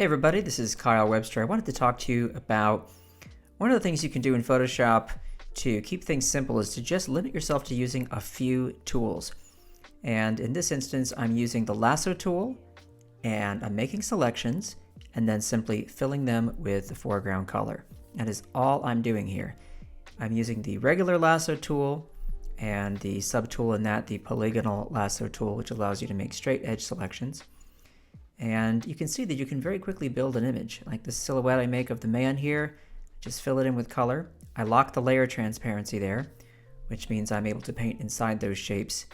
Hey everybody, this is Kyle Webster. I wanted to talk to you about one of the things you can do in Photoshop to keep things simple is to just limit yourself to using a few tools. And in this instance, I'm using the Lasso tool and I'm making selections and then simply filling them with the foreground color. That is all I'm doing here. I'm using the regular Lasso tool and the subtool in that, the polygonal Lasso tool, which allows you to make straight edge selections. And you can see that you can very quickly build an image. Like this silhouette I make of the man here, just fill it in with color. I lock the layer transparency there, which means I'm able to paint inside those shapes.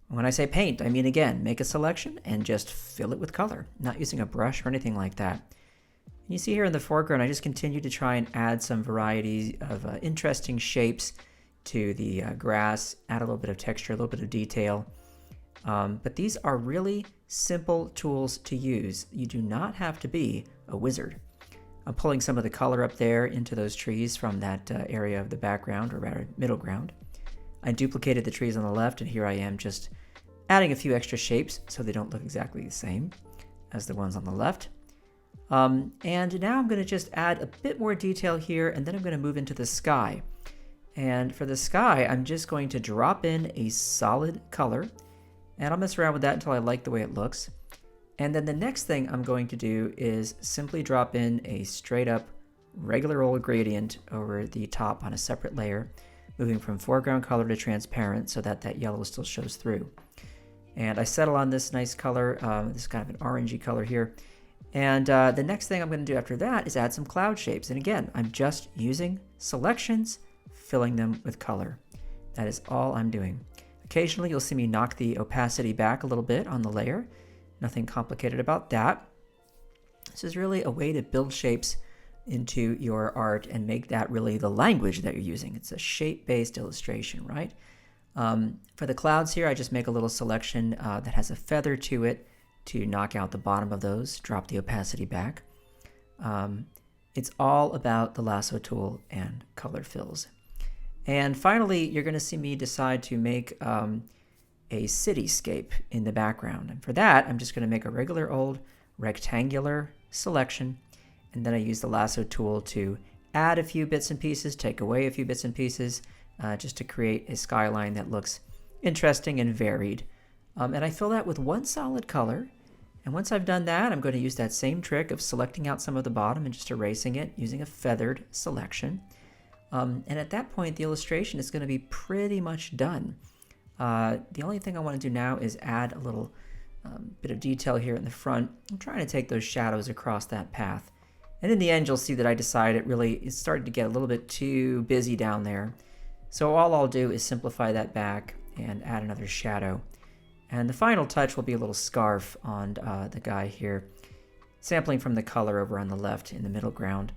When I say paint, I mean, again, make a selection and just fill it with color, not using a brush or anything like that. And you see here in the foreground, I just continue to try and add some variety of interesting shapes to the grass, add a little bit of texture, a little bit of detail. But these are really simple tools to use. You do not have to be a wizard. I'm pulling some of the color up there into those trees from that area of the background, or rather middle ground. I duplicated the trees on the left, and here I am just adding a few extra shapes so they don't look exactly the same as the ones on the left. And now I'm going to just add a bit more detail here, and then I'm going to move into the sky. And for the sky, I'm just going to drop in a solid color. And I'll mess around with that until I like the way it looks. And then the next thing I'm going to do is simply drop in a straight up regular old gradient over the top on a separate layer, moving from foreground color to transparent so that that yellow still shows through. And I settle on this nice color, this kind of an orangey color here. And the next thing I'm going to do after that is add some cloud shapes. And again, I'm just using selections, filling them with color. That is all I'm doing. Occasionally you'll see me knock the opacity back a little bit on the layer. Nothing complicated about that. This is really a way to build shapes into your art and make that really the language that you're using. It's a shape-based illustration, right? For the clouds here, I just make a little selection that has a feather to it to knock out the bottom of those, drop the opacity back. It's all about the Lasso tool and color fills. And finally, you're going to see me decide to make a cityscape in the background. And for that, I'm just going to make a regular old rectangular selection. And then I use the Lasso tool to add a few bits and pieces, take away a few bits and pieces, just to create a skyline that looks interesting and varied. And I fill that with one solid color. And once I've done that, I'm going to use that same trick of selecting out some of the bottom and just erasing it using a feathered selection. And at that point, the illustration is going to be pretty much done. The only thing I want to do now is add a little bit of detail here in the front. I'm trying to take those shadows across that path. And in the end, you'll see that I decided it started to get a little bit too busy down there. So all I'll do is simplify that back and add another shadow. And the final touch will be a little scarf on the guy here, sampling from the color over on the left in the middle ground.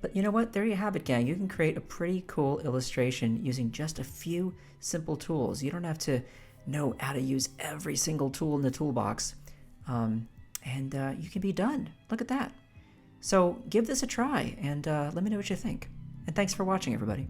But you know what? There you have it, gang. You can create a pretty cool illustration using just a few simple tools. You don't have to know how to use every single tool in the toolbox. And you can be done. Look at that. So give this a try and let me know what you think. And thanks for watching, everybody.